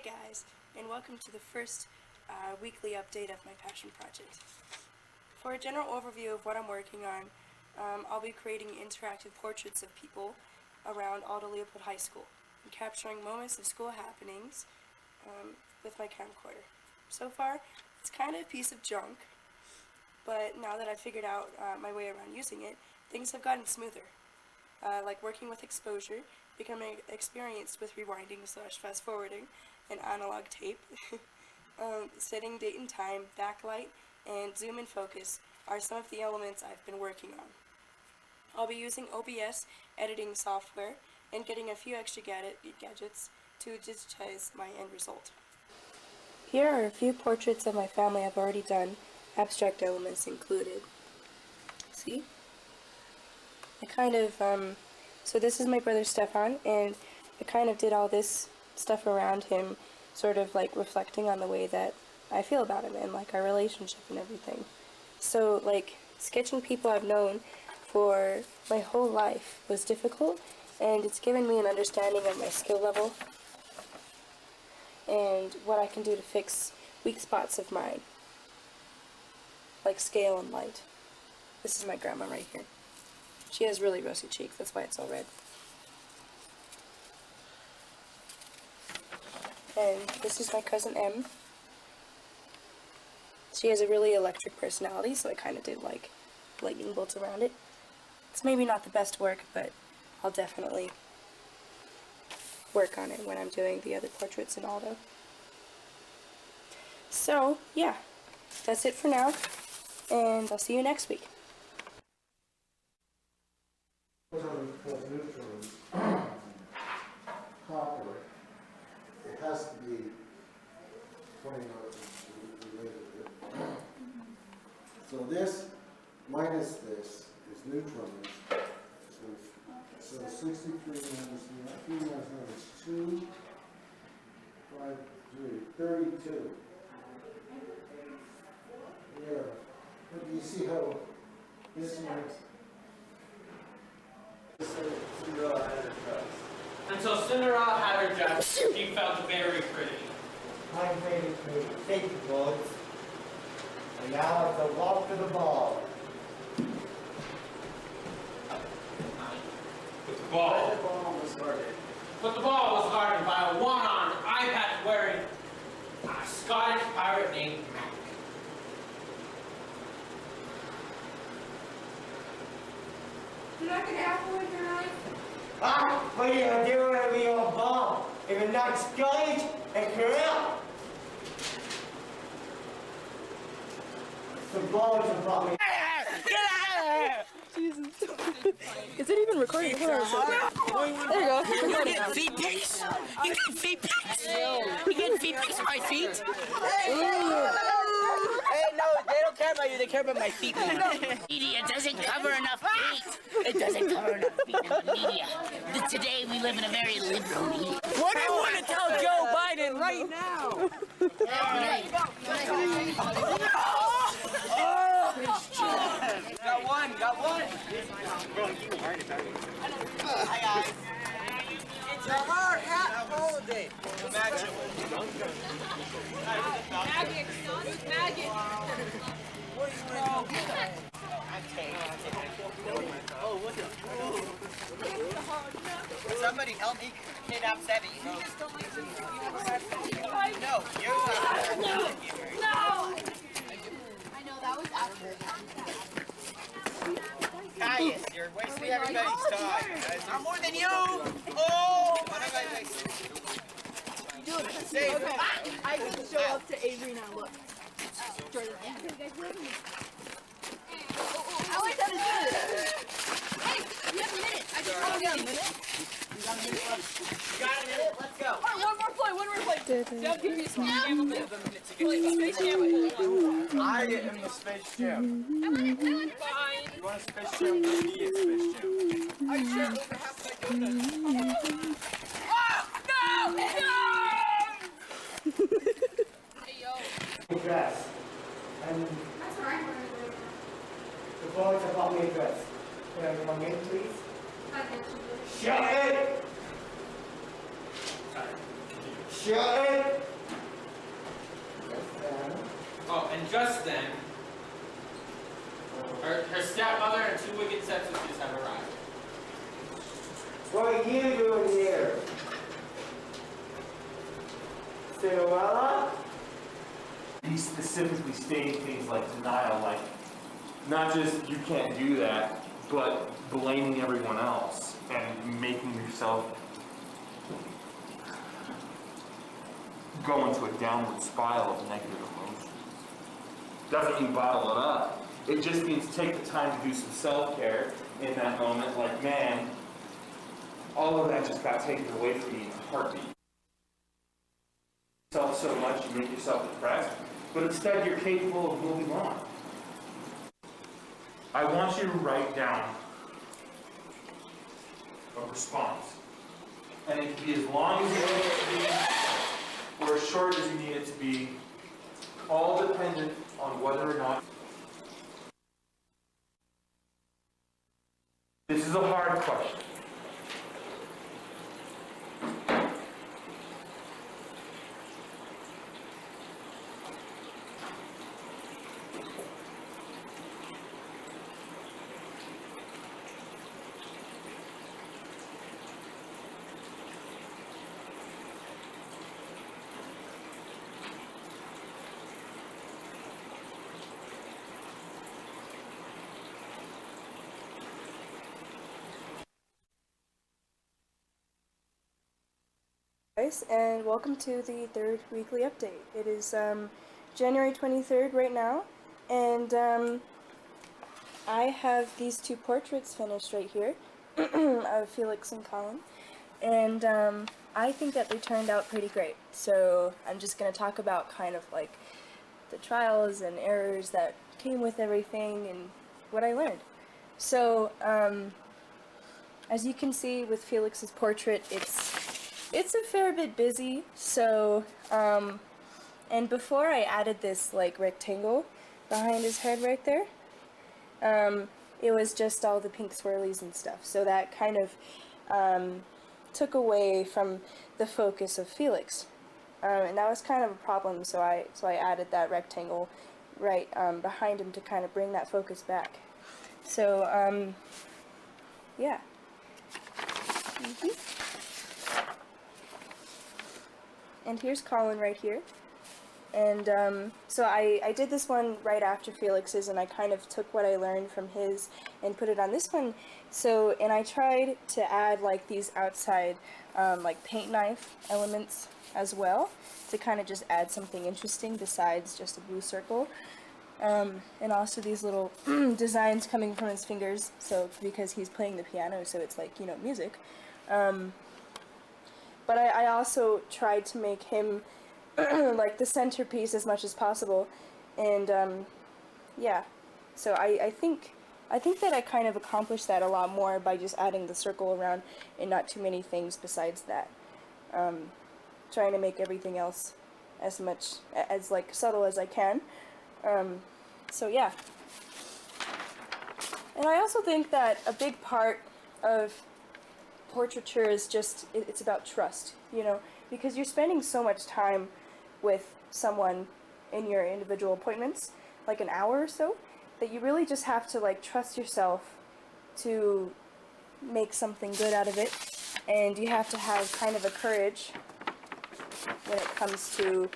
Hey guys, and welcome to the first weekly update of my passion project. For a general overview of what I'm working on, I'll be creating interactive portraits of people around Aldo Leopold High School and capturing moments of school happenings with my camcorder. So far, it's kind of a piece of junk, but now that I've figured out my way around using it, things have gotten smoother. Like working with exposure, becoming experienced with rewinding / fast forwarding, and analog tape. Setting date and time, backlight, and zoom and focus are some of the elements I've been working on. I'll be using OBS editing software and getting a few extra gadgets to digitize my end result. Here are a few portraits of my family I've already done, abstract elements included. See? So this is my brother Stefan, and I kind of did all this stuff around him, sort of like reflecting on the way that I feel about him and like our relationship and everything. So like sketching people I've known for my whole life was difficult, and it's given me an understanding of my skill level and what I can do to fix weak spots of mine, like scale and light. This is my grandma right here. She has really rosy cheeks, that's why it's all red. And this is my cousin M. She has a really electric personality, so I kind of did like lightning bolts around it. It's maybe not the best work, but I'll definitely work on it when I'm doing the other portraits in Aldo. So, yeah, that's it for now, and I'll see you next week. Copper, it has to be 20 related. So this minus this is neutrons. So 63 minus 3 minus 2, 5, 3, 32. Yeah, but you see how this one. Cinderella had her dress. Until Cinderella had her dress, she felt very pretty. I'm very pretty. Thank you, boys. And now it's a walk to the ball. But the ball was guarded by a one-armed, eye-patch wearing a Scottish pirate named Mac. You're not gonna have one tonight? Ah, what are you gonna do with your ball? If you're not Scottish and corrupt. The ball is about me. Jesus. Is it even recording? There you go. You get feet pics? You get feet pics? You get feet pics of my feet? Hey, no, they don't care about you, they care about my feet. Media doesn't cover enough feet. It doesn't cover enough feet in the media. Today we live in a very liberal media. What do you want to tell Joe Biden right now? Got one. Hi guys. It's a hard hat holiday. Imagine. Maggot. Maggot. What are you wearing? I'm somebody help me kidnap Sebby. No, you're No! I know, that was after. Caius, you're wasting everybody's time. I'm more than you! Oh! Save. Okay, I can show up to Avery now, look. Jordan. I always have to do this. Hey, you have a minute. I just want to get a minute. You got a minute? Let's go. Alright, one more play. Don't give me a small game a minute. Space Jam. I get in the Space Jam. Fine. You want a Space Jam? We need a Space Jam. Are you sure over half my donuts? Oh, no! Hey, yo. Dress. And That's right. the ball is about me dress. Can I come in, please? Shut it! children. Oh, and just then, her stepmother and two wicked stepsisters have arrived. What are you doing here? Cinderella? He's specifically stating things like denial, like not just you can't do that, but blaming everyone else and making yourself go into a downward spiral of negative emotions. Doesn't mean bottle it up. It just means take the time to do some self-care in that moment, like, man, all of that just got taken away from me in a heartbeat. Yourself so much, you make yourself depressed, but instead you're capable of moving on. I want you to write down a response. And it can be as long as you need it to be, or as short as you need it to be, all dependent on whether or not. This is a hard question. Guys, and welcome to the third weekly update. It is January 23rd right now, and I have these two portraits finished right here of Felix and Colin, and I think that they turned out pretty great. So I'm just going to talk about kind of like the trials and errors that came with everything and what I learned. So as you can see with Felix's portrait, it's a fair bit busy, so, and before I added this, like, rectangle behind his head right there, it was just all the pink swirlies and stuff, so that kind of, took away from the focus of Felix, and that was kind of a problem, so I added that rectangle right, behind him to kind of bring that focus back. So, yeah. And here's Colin right here. And so I did this one right after Felix's, and I kind of took what I learned from his and put it on this one. So, and I tried to add like these outside like paint knife elements as well to kind of just add something interesting besides just a blue circle. And also these little designs coming from his fingers, so because he's playing the piano, so it's like, you know, music. But I also tried to make him like the centerpiece as much as possible, and yeah, so I think that I kind of accomplished that a lot more by just adding the circle around and not too many things besides that. Trying to make everything else as much as like subtle as I can. So yeah. And I also think that a big part of portraiture is just, it's about trust, you know, because you're spending so much time with someone in your individual appointments, like an hour or so, that you really just have to like trust yourself to make something good out of it, and you have to have kind of a courage when it comes to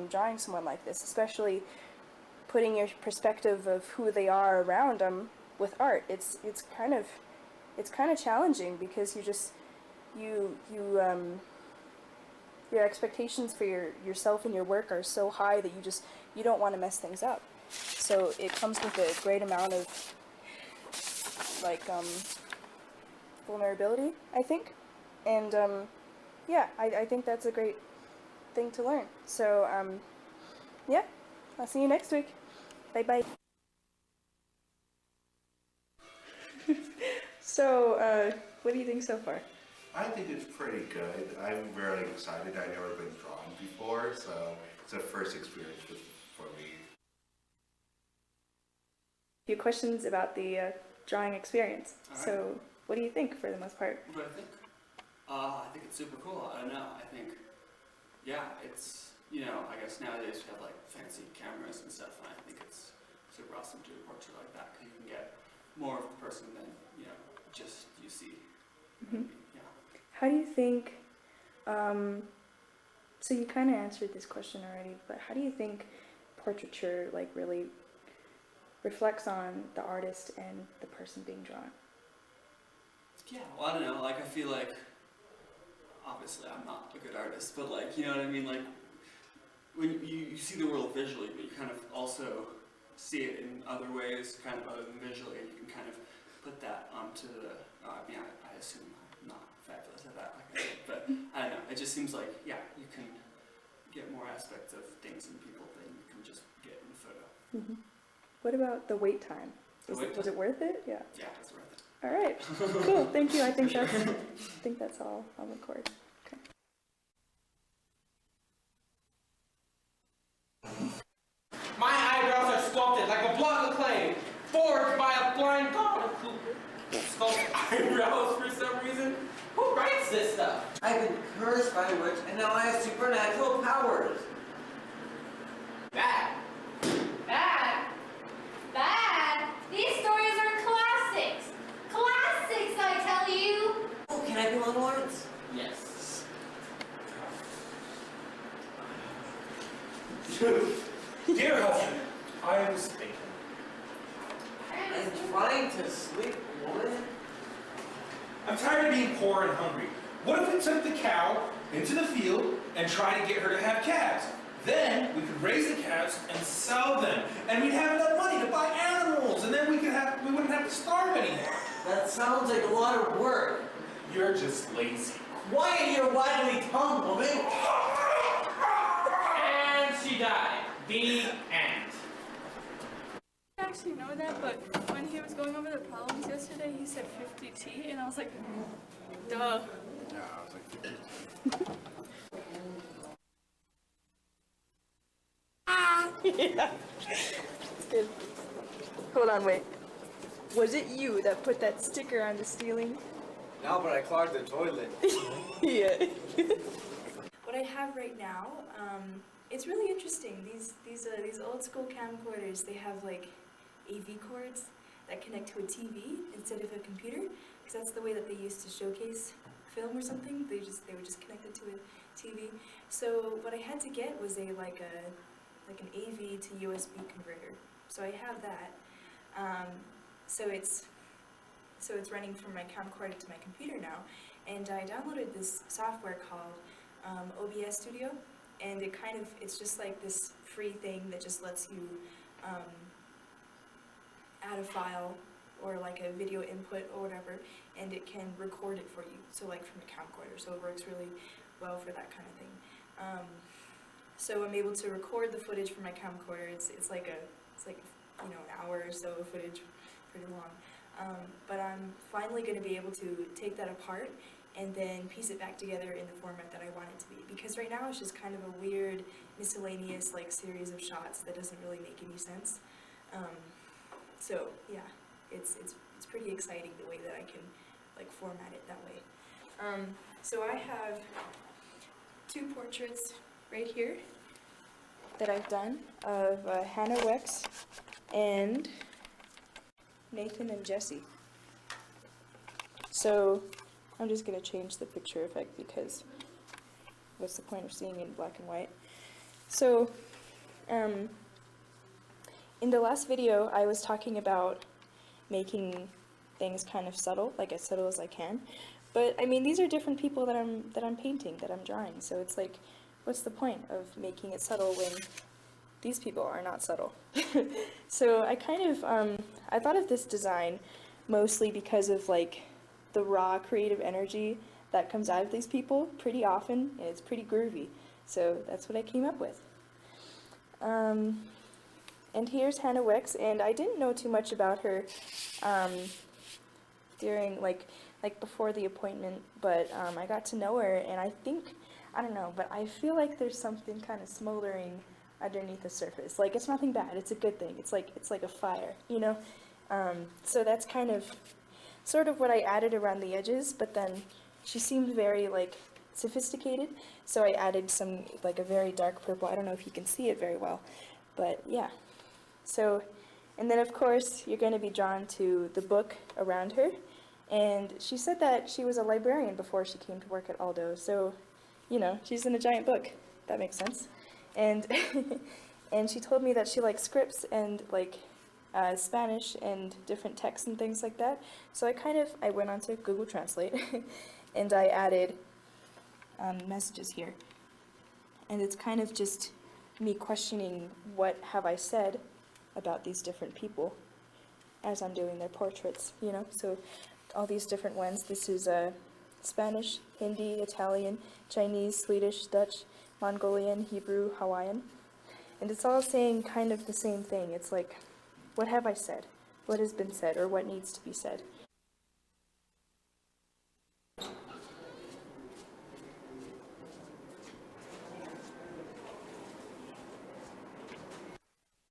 drawing someone like this, especially putting your perspective of who they are around them with art. It's kind of challenging because your expectations for yourself and your work are so high that you don't want to mess things up. So it comes with a great amount of like vulnerability, I think, and yeah, I think that's a great thing to learn. So yeah, I'll see you next week. Bye bye. So, what do you think so far? I think it's pretty good. I'm very excited. I've never been drawn before, so it's a first experience for me. A few questions about the drawing experience. All right. So, what do you think for the most part? What do I think? I think it's super cool. I don't know. I think, yeah, it's, you know, I guess nowadays we have like fancy cameras and stuff, and I think it's super awesome to do a portrait like that because you can get more of the person than, you know, just you see. Yeah. How do you think, so you kind of answered this question already, but how do you think portraiture like really reflects on the artist and the person being drawn? Yeah, well, I don't know, like, I feel like, obviously I'm not a good artist, but like, you know what I mean, like, when you see the world visually, but you kind of also see it in other ways, kind of other than visually, and you can kind of put that onto the, I mean, I assume I'm not fabulous at that, like I said, but I don't know, it just seems like, yeah, you can get more aspects of things and people than you can just get in a photo. What about the wait time? Was it worth it? Yeah. Yeah, it's worth it. All right. Cool. Thank you. I think that's all. I'll record. Okay. My eyebrows are sculpted like a block of clay, forged by a blind god who sculpts eyebrows for some reason. Who writes this stuff? I've been cursed by a witch, and now I have supernatural powers. Bad. Bad? Bad? These stories are classics! Classics, I tell you! Oh, can I be one once? Yes. Dear husband, I was thinking. I'm trying to sleep, woman. I'm tired of being poor and hungry. What if we took the cow into the field and tried to get her to have calves? Then we could raise the calves and sell them, and we'd have enough money to buy animals, and then we wouldn't have to starve anymore. That sounds like a lot of work. You're just lazy. Quiet your widely tongue, woman. And she died. The end. I actually know that, but when he was going over the problems yesterday, he said 50T, and I was like, duh. Yeah, I was like, It's good. Hold on, wait. Was it you that put that sticker on the ceiling? No, but I clogged the toilet. Yeah. What I have right now, it's really interesting. These old school camcorders, they have like AV cords that connect to a TV instead of a computer, because that's the way that they used to showcase film or something. They were just connected to a TV. So what I had to get was an AV to USB converter. So I have that. So it's running from my camcorder to my computer now, and I downloaded this software called OBS Studio, and it's just like this free thing that just lets you add a file or like a video input or whatever, and it can record it for you. So like from a camcorder, so it works really well for that kind of thing. So I'm able to record the footage from my camcorder. It's like an hour or so of footage, pretty long. But I'm finally going to be able to take that apart and then piece it back together in the format that I want it to be. Because right now it's just kind of a weird, miscellaneous like series of shots that doesn't really make any sense. So yeah, it's pretty exciting the way that I can like format it that way. So I have two portraits right here that I've done of Hannah Wex and Nathan and Jesse. So I'm just going to change the picture effect because what's the point of seeing it in black and white? So in the last video I was talking about making things kind of subtle, like as subtle as I can. But I mean, these are different people that I'm painting, that I'm drawing. So it's like, what's the point of making it subtle when these people are not subtle? So I kind of I thought of this design mostly because of like the raw creative energy that comes out of these people pretty often, and it's pretty groovy. So that's what I came up with. And here's Hannah Wex, and I didn't know too much about her during like before the appointment, but I got to know her, and I don't know, but I feel like there's something kind of smoldering underneath the surface. Like, it's nothing bad, it's a good thing. It's like a fire, you know? So that's kind of sort of what I added around the edges, but then she seemed very like sophisticated, so I added some like a very dark purple. I don't know if you can see it very well, but yeah. So, and then of course you're going to be drawn to the book around her, and she said that she was a librarian before she came to work at Aldo, so you know, she's in a giant book. That makes sense. And and she told me that she likes scripts and like Spanish and different texts and things like that. So I went onto Google Translate and I added messages here. And it's kind of just me questioning what have I said about these different people as I'm doing their portraits, you know? So all these different ones. This is Spanish, Hindi, Italian, Chinese, Swedish, Dutch, Mongolian, Hebrew, Hawaiian. And it's all saying kind of the same thing. It's like, what have I said? What has been said, or what needs to be said?